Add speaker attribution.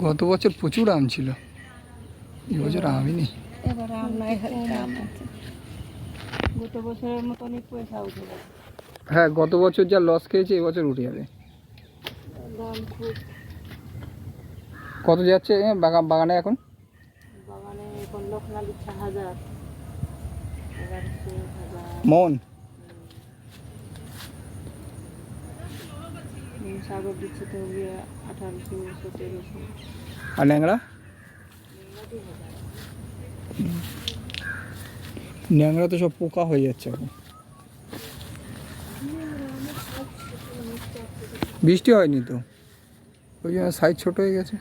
Speaker 1: গত বছর প্রচুর আম ছিল, এবছর আমই নেই।
Speaker 2: এবারে আম নাই, হালকা আম আছে। গত বছরের মতো অনেক পয়সা উঠে যাবে।
Speaker 1: হ্যাঁ, গত বছর যা লস খেয়েছে এবছর উঠে যাবে।
Speaker 2: দাম খুব।
Speaker 1: কত যাচ্ছে বাগানে এখন?
Speaker 2: বাগানে এখন লখনা দিচ্ছে 1000, 11,000
Speaker 1: মন।
Speaker 2: সাগর দিচ্ছে তো 1800, 1700।
Speaker 1: আর ন্যাংরা? ন্যাংরা তো সব পোকা হয়ে যাচ্ছে এখন। বৃষ্টি হয়নি তো, ওই জন্য সাইজ ছোট হয়ে গেছে।